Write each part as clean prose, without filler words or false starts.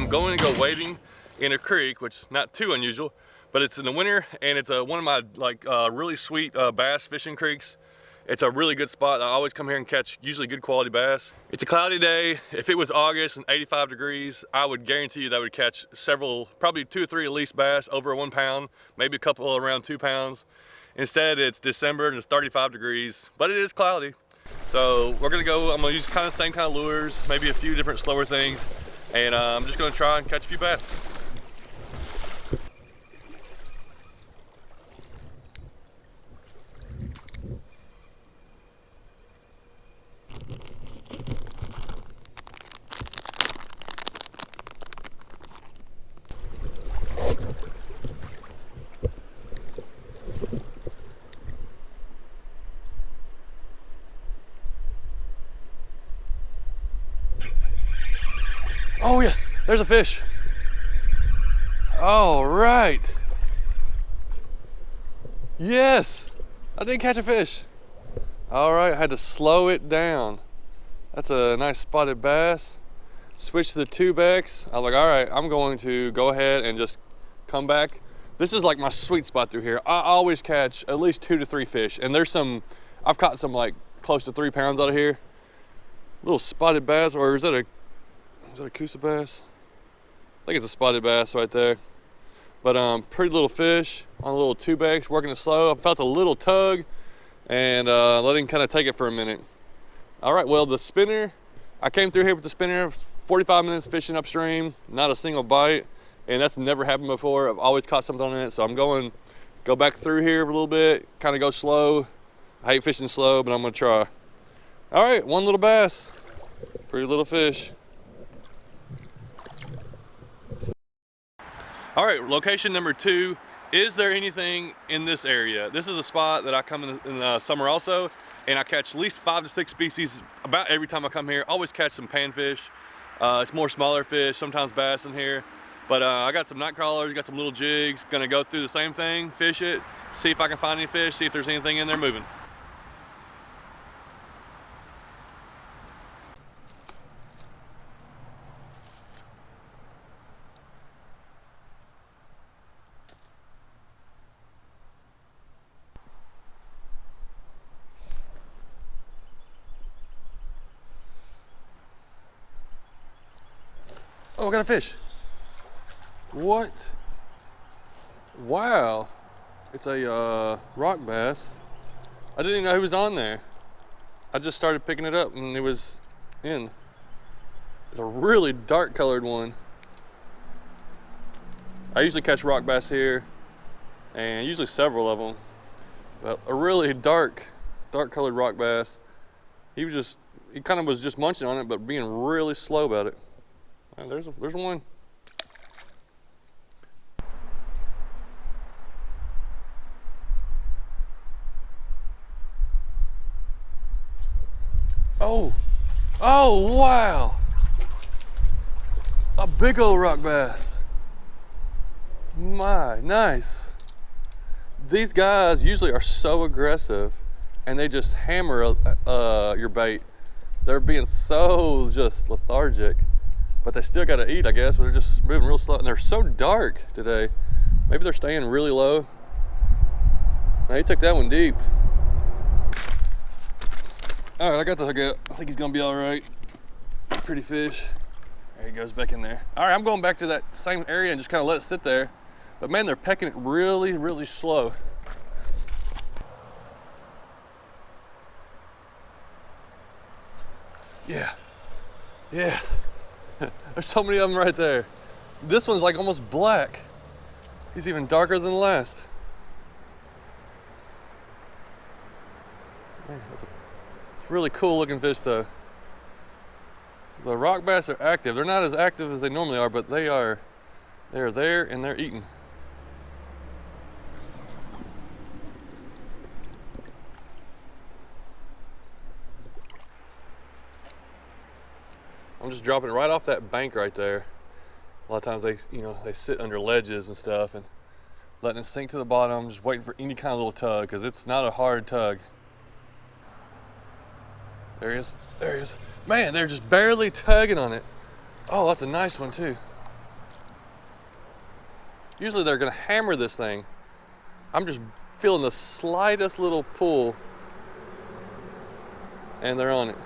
I'm going to go wading in a creek, which is not too unusual, but it's in the winter, and it's one of my really sweet bass fishing creeks. It's a really good spot. I always come here and catch usually good quality bass. It's a cloudy day. If it was August and 85 degrees, I would guarantee you that I would catch several, probably 2 or 3 at least bass over 1 pound, maybe a couple around 2 pounds. Instead, it's December and it's 35 degrees, but it is cloudy. So I'm gonna use kind of the same kind of lures, maybe a few different slower things, and I'm just gonna try and catch a few bass. Oh yes, there's a fish. All right. Yes, I did catch a fish. All right, I had to slow it down. That's a nice spotted bass. Switch to the 2X. I was like, all right, I'm going to go ahead and just come back. This is like my sweet spot through here. I always catch at least 2 to 3 fish, and I've caught some like close to 3 pounds out of here. Little spotted bass, or is that a Coosa bass? I think it's a spotted bass right there. But pretty little fish on a little 2X, working it slow. I felt a little tug and let him kind of take it for a minute. All right, well, the spinner, I came through here with the spinner, 45 minutes fishing upstream, not a single bite, and that's never happened before. I've always caught something on it, so I'm going to go back through here for a little bit, kind of go slow. I hate fishing slow, but I'm gonna try. All right, 1 little bass, pretty little fish. All right, location number 2. Is there anything in this area? This is a spot that I come in the summer also, and I catch at least 5 to 6 species about every time I come here. Always catch some panfish. It's more smaller fish, sometimes bass in here. But I got some night crawlers, got some little jigs. Gonna go through the same thing, fish it, see if I can find any fish, see if there's anything in there moving. Oh, I got a fish. What? Wow. It's a rock bass. I didn't even know he was on there. I just started picking it up and it was in. It's a really dark colored one. I usually catch rock bass here, and usually several of them. But a really dark colored rock bass. He kind of was just munching on it, but being really slow about it. Oh, there's one. Oh, wow. A big old rock bass. My, nice. These guys usually are so aggressive and they just hammer your bait. They're being so just lethargic, but they still gotta eat, I guess, but they're just moving real slow. And they're so dark today. Maybe they're staying really low. Now, he took that one deep. All right, I got the hook up. I think he's gonna be all right. Pretty fish. There he goes back in there. All right, I'm going back to that same area and just kind of let it sit there. But man, they're pecking it really, really slow. Yeah, yes. There's so many of them right there. This one's like almost black. He's even darker than the last. Man, that's a really cool looking fish though. The rock bass are active. They're not as active as they normally are, but they're there and they're eating. I'm just dropping it right off that bank right there. A lot of times they sit under ledges and stuff and letting it sink to the bottom, just waiting for any kind of little tug, because it's not a hard tug. There he is. There he is. Man, they're just barely tugging on it. Oh, that's a nice one too. Usually they're gonna hammer this thing. I'm just feeling the slightest little pull and they're on it.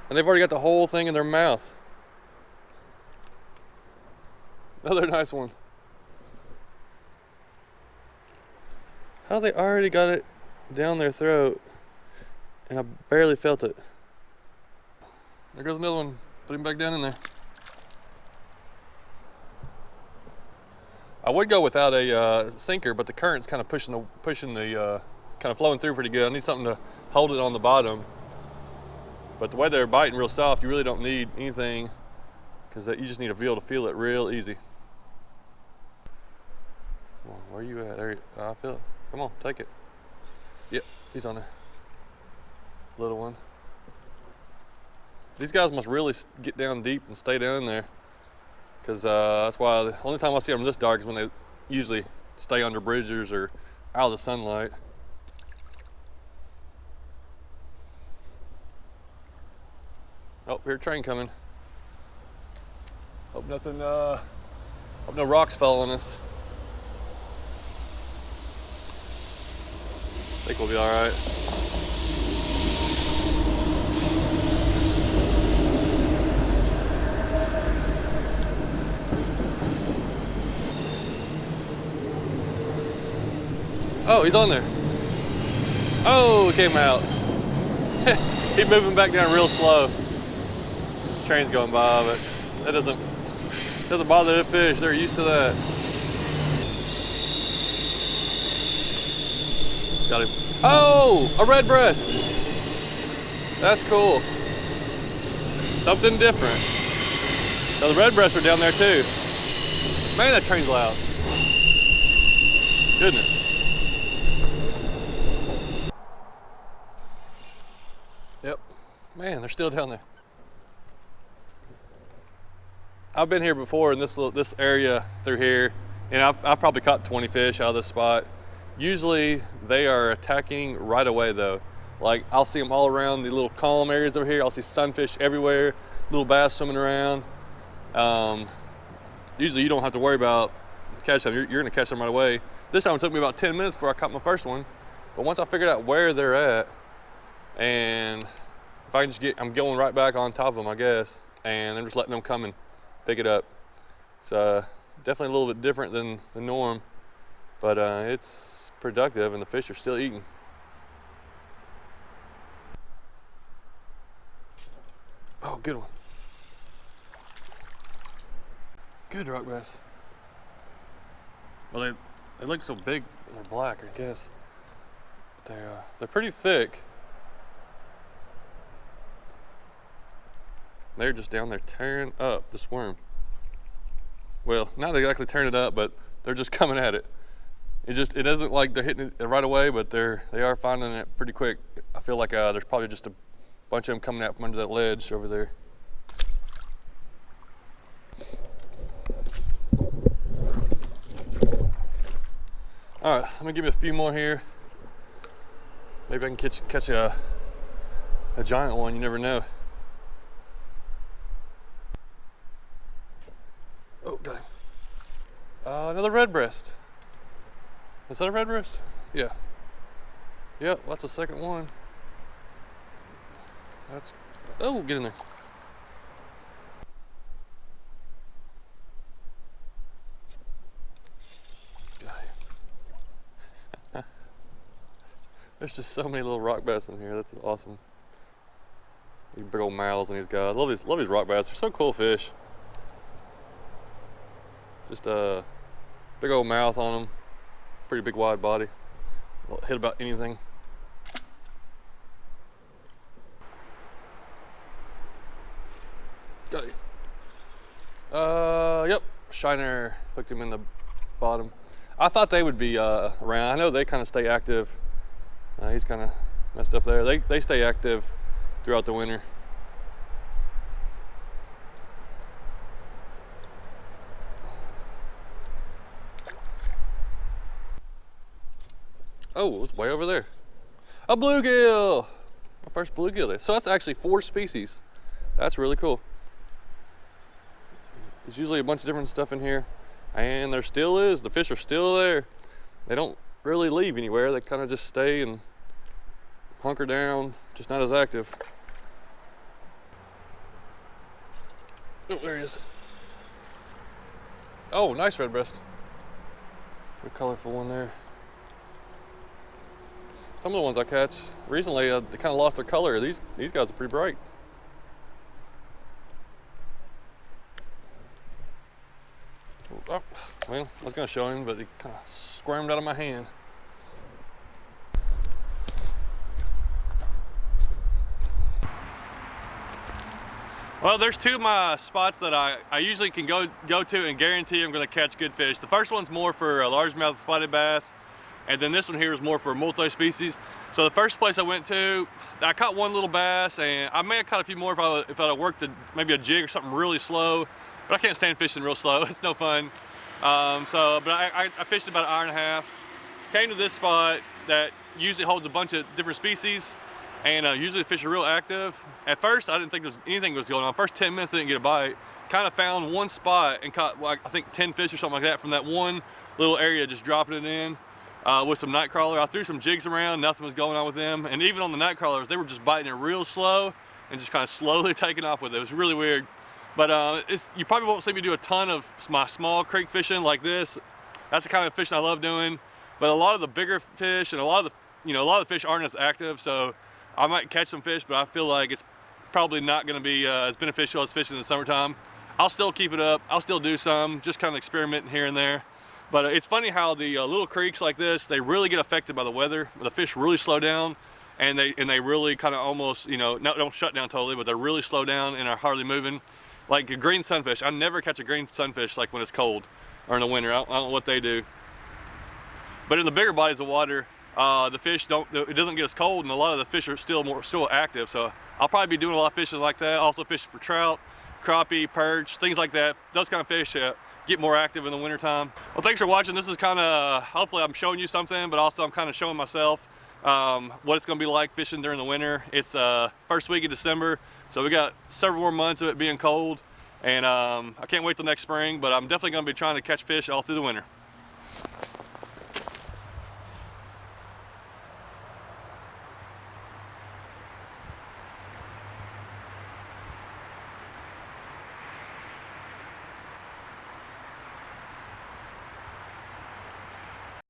And they've already got the whole thing in their mouth. Another nice one. How they already got it down their throat and I barely felt it. There goes another one. Put him back down in there. I would go without a sinker, but the current's kind of pushing the kind of flowing through pretty good. I need something to hold it on the bottom. But the way they're biting real soft, you really don't need anything because you just need to be able to feel it real easy. Come on, where are you at? There, I feel it. Come on, take it. Yep, he's on there. Little one. These guys must really get down deep and stay down in there. Because that's why the only time I see them this dark is when they usually stay under bridges or out of the sunlight. Oh, here's a train coming. Hope nothing, hope no rocks fell on us. I think we'll be all right. Oh, he's on there. Oh, it came out. He's moving back down real slow. Train's going by, but that doesn't bother the fish. They're used to that. Got him. Oh, a red breast. That's cool. Something different. So the red breasts are down there too. Man, that train's loud. Goodness. Yep. Man, they're still down there. I've been here before in this area through here, and I've probably caught 20 fish out of this spot. Usually they are attacking right away though. Like I'll see them all around the little calm areas over here. I'll see sunfish everywhere, little bass swimming around. Usually you don't have to worry about catching them. You're gonna catch them right away. This time it took me about 10 minutes before I caught my first one. But once I figured out where they're at, and if I can just I'm going right back on top of them, I guess, and I'm just letting them come and pick it up. It's definitely a little bit different than the norm, but it's productive and the fish are still eating. Oh, good one. Good rock bass. Well, they look so big. They're black, I guess. They're pretty thick. They're just down there tearing up this worm. Well, not exactly tearing it up, but they're just coming at it. It doesn't like they're hitting it right away, but they are finding it pretty quick. I feel like there's probably just a bunch of them coming out from under that ledge over there. All right, I'm gonna give you a few more here. Maybe I can catch a giant one. You never know. Oh, got him. Another red breast. Is that a red breast? Yeah. Yep, that's the second one. Oh, get in there. There's just so many little rock bass in here. That's awesome. These big old mouths on these guys. Love these rock bass. They're so cool fish. Just a big old mouth on them. Pretty big wide body. They'll hit about anything. Got you. Yep. Shiner hooked him in the bottom. I thought they would be around. I know they kind of stay active. He's kind of messed up there. They stay active throughout the winter. Oh, it's way over there. A bluegill! My first bluegill. So that's actually 4 species. That's really cool. There's usually a bunch of different stuff in here. And there still is. The fish are still there. They don't really leave anywhere. They kind of just stay and hunker down, just not as active. Oh, there he is. Oh, nice red breast. Good colorful one there. Some of the ones I catch recently, they kind of lost their color. These guys are pretty bright. Oh, well, I was gonna show him, but he kind of squirmed out of my hand. Well, there's two of my spots that I usually can go to and guarantee I'm gonna catch good fish. The first one's more for largemouth spotted bass, and then this one here is more for multi-species. So the first place I went to, I caught one little bass, and I may have caught a few more if I had worked maybe a jig or something really slow, but I can't stand fishing real slow. It's no fun. But I fished about an hour and a half. Came to this spot that usually holds a bunch of different species, and usually the fish are real active. At first, I didn't think anything was going on. First 10 minutes, I didn't get a bite. Kind of found one spot and caught, like, I think 10 fish or something like that from that one little area, just dropping it in with some night crawler. I threw some jigs around, nothing was going on with them. And even on the night crawlers, they were just biting it real slow and just kind of slowly taking off with it. It was really weird. But you probably won't see me do a ton of my small creek fishing like this. That's the kind of fishing I love doing. But a lot of the bigger fish and a lot of the fish aren't as active. So I might catch some fish, but I feel like it's probably not going to be as beneficial as fishing in the summertime. I'll still keep it up. I'll still do some, just kind of experimenting here and there. But it's funny how the little creeks like this, they really get affected by the weather. The fish really slow down, and they really kind of almost, don't shut down totally, but they really slow down and are hardly moving. Like a green sunfish, I never catch a green sunfish like when it's cold or in the winter. I don't know what they do. But in the bigger bodies of water, the fish it doesn't get as cold, and a lot of the fish are still active. So I'll probably be doing a lot of fishing like that. Also fishing for trout, crappie, perch, things like that. Those kind of fish get more active in the wintertime. Well, thanks for watching. This is kind of, hopefully I'm showing you something, but also I'm kind of showing myself what it's gonna be like fishing during the winter. It's first week of December, so we got several more months of it being cold, and I can't wait till next spring, but I'm definitely gonna be trying to catch fish all through the winter.